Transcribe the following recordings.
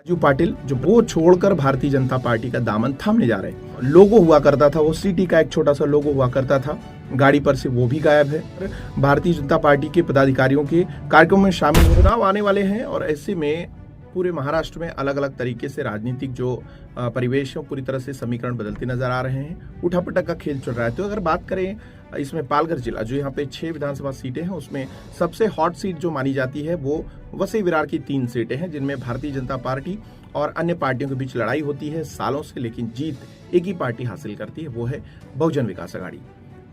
राजू पाटिल जो वो छोड़कर भारतीय जनता पार्टी का दामन थामने जा रहे हैं। लोगो हुआ करता था, वो सिटी का एक छोटा सा लोगो हुआ करता था, गाड़ी पर से वो भी गायब है। भारतीय जनता पार्टी के पदाधिकारियों के कार्यक्रम में शामिल हो चुनाव आने वाले हैं और ऐसे में पूरे महाराष्ट्र में अलग अलग तरीके से राजनीतिक जो परिवेश है पूरी तरह से समीकरण बदलते नजर आ रहे हैं। उठापटक का खेल चल रहा है। तो अगर बात करें इसमें पालघर जिला जो यहाँ पे 6 विधानसभा सीटें हैं, उसमें सबसे हॉट सीट जो मानी जाती है वो वसई विरार की 3 सीटें हैं, जिनमें भारतीय जनता पार्टी और अन्य पार्टियों के बीच लड़ाई होती है सालों से, लेकिन जीत एक ही पार्टी हासिल करती है, वो है बहुजन विकास अघाड़ी।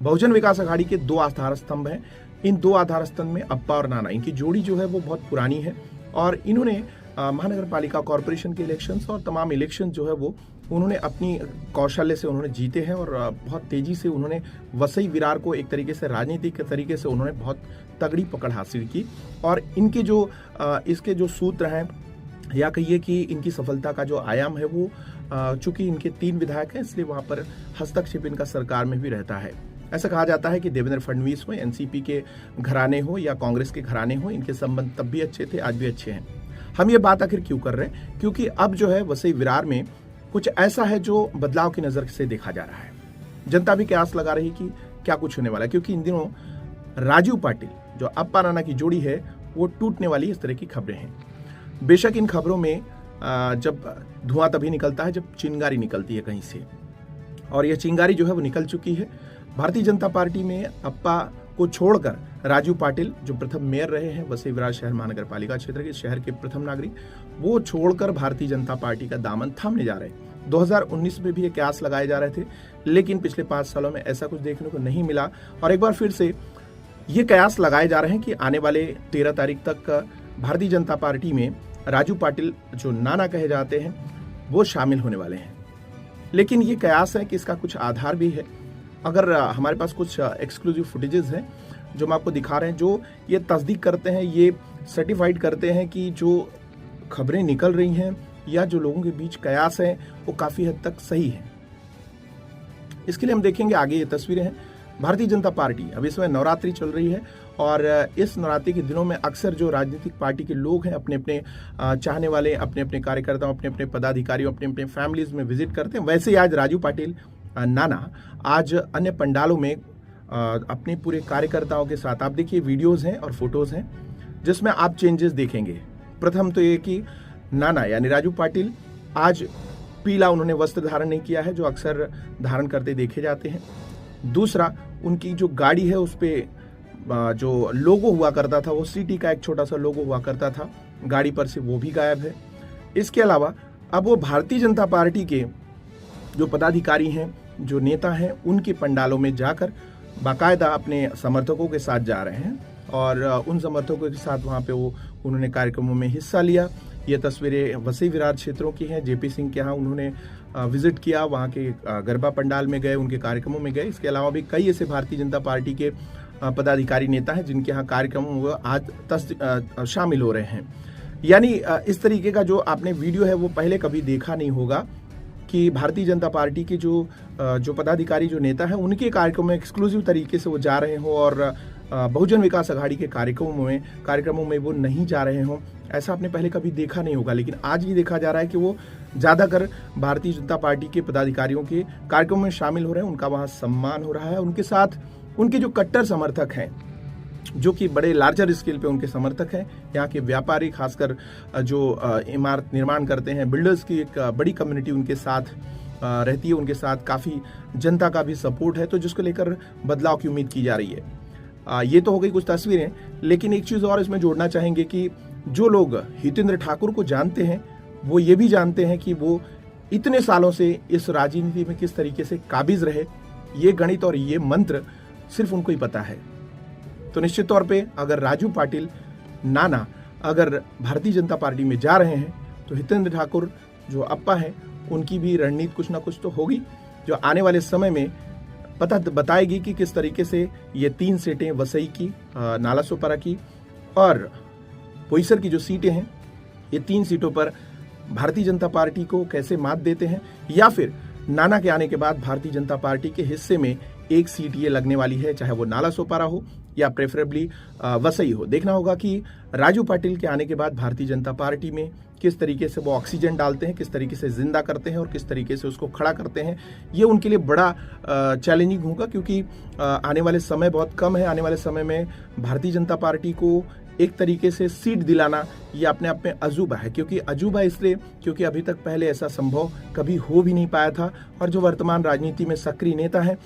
बहुजन विकास अघाड़ी के 2 आधार स्तंभ हैं। इन 2 आधार स्तंभ में अप्पा और नाना, इनकी जोड़ी जो है वो बहुत पुरानी है और इन्होंने महानगर पालिका कॉरपोरेशन के इलेक्शंस और तमाम इलेक्शन जो है वो उन्होंने अपनी कौशल्य से उन्होंने जीते हैं और बहुत तेजी से उन्होंने वसई विरार को एक तरीके से राजनीतिक तरीके से उन्होंने बहुत तगड़ी पकड़ हासिल की। और इनके जो इसके जो सूत्र हैं या कहिए कि इनकी सफलता का जो आयाम है वो चूंकि इनके 3 विधायक हैं, इसलिए वहां पर हस्तक्षेप इनका सरकार में भी रहता है। ऐसा कहा जाता है कि देवेंद्र फडणवीस हो, एनसीपी के घराने हो या कांग्रेस के घराने हो, इनके संबंध तब भी अच्छे थे, आज भी अच्छे हैं। हम ये बात आखिर क्यों कर रहे हैं? क्योंकि अब जो है वसई विरार में कुछ ऐसा है जो बदलाव की नजर से देखा जा रहा है। जनता भी कयास लगा रही कि क्या कुछ होने वाला है, क्योंकि इन दिनों राजू पाटिल जो अप्पा नाना की जोड़ी है वो टूटने वाली इस तरह की खबरें हैं। बेशक इन खबरों में जब धुआं तभी निकलता है जब चिंगारी निकलती है कहीं से, और यह चिंगारी जो है वो निकल चुकी है। भारतीय जनता पार्टी में अप्पा को छोड़कर राजू पाटिल जो प्रथम मेयर रहे हैं वसई विरार शहर महानगर पालिका क्षेत्र के, शहर के प्रथम नागरिक, वो छोड़कर भारतीय जनता पार्टी का दामन थामने जा रहे हैं। 2019 में भी ये कयास लगाए जा रहे थे, लेकिन पिछले 5 सालों में ऐसा कुछ देखने को नहीं मिला और एक बार फिर से ये कयास लगाए जा रहे हैं कि आने वाले 13 तारीख तक भारतीय जनता पार्टी में राजू पाटिल जो नाना कहे जाते हैं वो शामिल होने वाले हैं। लेकिन ये कयास है कि इसका कुछ आधार भी है। अगर हमारे पास कुछ एक्सक्लूसिव फुटेजेस हैं जो हम आपको दिखा रहे हैं, जो ये तस्दीक करते हैं, ये सर्टिफाइड करते हैं कि जो खबरें निकल रही हैं या जो लोगों के बीच कयास है वो काफी हद तक सही है। इसके लिए हम देखेंगे आगे ये तस्वीरें हैं। भारतीय जनता पार्टी अब इसमें नवरात्रि चल रही है और इस नवरात्रि के दिनों में अक्सर जो राजनीतिक पार्टी के लोग हैं अपने अपने चाहने वाले, अपने अपने कार्यकर्ताओं, अपने अपने पदाधिकारियों, अपने अपने फैमिलीज में विजिट करते हैं। वैसे ही आज राजू पाटिल नाना आज अन्य पंडालों में अपने पूरे कार्यकर्ताओं के साथ, आप देखिए वीडियोस हैं और फोटोज हैं जिसमें आप चेंजेस देखेंगे। प्रथम तो ये कि नाना यानी राजू पाटिल आज पीला उन्होंने वस्त्र धारण नहीं किया है जो अक्सर धारण करते देखे जाते हैं। दूसरा, उनकी जो गाड़ी है उस पर जो लोगो हुआ करता था, वो सिटी का एक छोटा सा लोगो हुआ करता था, गाड़ी पर से वो भी गायब है। इसके अलावा अब वो भारतीय जनता पार्टी के जो पदाधिकारी हैं, जो नेता हैं, उनके पंडालों में जाकर बाकायदा अपने समर्थकों के साथ जा रहे हैं और उन समर्थकों के साथ वहां पे वो उन्होंने कार्यक्रमों में हिस्सा लिया। ये तस्वीरें वसई विरार क्षेत्रों की हैं। जेपी सिंह के यहाँ उन्होंने विजिट किया, वहाँ के गरबा पंडाल में गए, उनके कार्यक्रमों में गए। इसके अलावा भी कई ऐसे भारतीय जनता पार्टी के पदाधिकारी नेता हैं जिनके यहाँ कार्यक्रमों में आज शामिल हो रहे हैं। यानी इस तरीके का जो आपने वीडियो है वो पहले कभी देखा नहीं होगा कि भारतीय जनता पार्टी के जो पदाधिकारी, जो नेता हैं, उनके कार्यक्रम में एक्सक्लूसिव तरीके से वो जा रहे हो और बहुजन विकास अघाड़ी के कार्यक्रमों में वो नहीं जा रहे हों, ऐसा आपने पहले कभी देखा नहीं होगा। लेकिन आज ये देखा जा रहा है कि वो ज्यादातर भारतीय जनता पार्टी के पदाधिकारियों के कार्यक्रमों में शामिल हो रहे हैं, उनका वहां सम्मान हो रहा है। उनके साथ उनके जो कट्टर समर्थक हैं, जो कि बड़े लार्जर स्केल पे उनके समर्थक हैं, यहाँ के व्यापारी, खासकर जो इमारत निर्माण करते हैं, बिल्डर्स की एक बड़ी कम्युनिटी उनके साथ रहती है, उनके साथ काफ़ी जनता का भी सपोर्ट है, तो जिसको लेकर बदलाव की उम्मीद की जा रही है। ये तो हो गई कुछ तस्वीरें, लेकिन एक चीज़ और इसमें जोड़ना चाहेंगे कि जो लोग हितेंद्र ठाकुर को जानते हैं वो ये भी जानते हैं कि वो इतने सालों से इस राजनीति में किस तरीके से काबिज रहे। ये गणित और ये मंत्र सिर्फ उनको ही पता है। तो निश्चित तौर पे अगर राजू पाटिल नाना अगर भारतीय जनता पार्टी में जा रहे हैं तो हितेंद्र ठाकुर जो अप्पा है उनकी भी रणनीति कुछ ना कुछ तो होगी, जो आने वाले समय में पता बताएगी कि किस तरीके से ये 3 सीटें वसई की, नालासोपारा की और बोईसर की जो सीटें हैं, ये 3 सीटों पर भारतीय जनता पार्टी को कैसे मात देते हैं, या फिर नाना के आने के बाद भारतीय जनता पार्टी के हिस्से में एक सीट ये लगने वाली है, चाहे वो नालासोपारा हो या प्रेफरेबली वसई हो। देखना होगा कि राजू पाटिल के आने के बाद भारतीय जनता पार्टी में किस तरीके से वो ऑक्सीजन डालते हैं, किस तरीके से जिंदा करते हैं और किस तरीके से उसको खड़ा करते हैं। ये उनके लिए बड़ा चैलेंजिंग होगा, क्योंकि आने वाले समय बहुत कम है। आने वाले समय में भारतीय जनता पार्टी को एक तरीके से सीट दिलाना ये अपने आप में अजूबा है। क्योंकि अजूबा इसलिए क्योंकि अभी तक पहले ऐसा संभव कभी हो भी नहीं पाया था। और जो वर्तमान राजनीति में सक्रिय नेता हैं,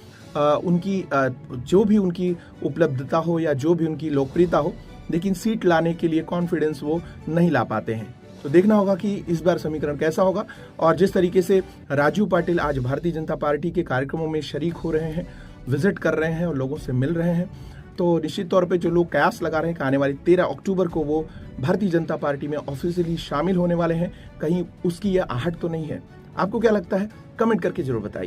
उनकी जो भी उनकी उपलब्धता हो या जो भी उनकी लोकप्रियता हो, लेकिन सीट लाने के लिए कॉन्फिडेंस वो नहीं ला पाते हैं। तो देखना होगा कि इस बार समीकरण कैसा होगा। और जिस तरीके से राजू पाटिल आज भारतीय जनता पार्टी के कार्यक्रमों में शरीक हो रहे हैं, विजिट कर रहे हैं और लोगों से मिल रहे हैं, तो निश्चित तौर पे जो लोग कयास लगा रहे हैं कि आने वाली 13 अक्टूबर को वो भारतीय जनता पार्टी में ऑफिशियली शामिल होने वाले हैं, कहीं उसकी यह आहट तो नहीं है। आपको क्या लगता है? कमेंट करके जरूर बताइए।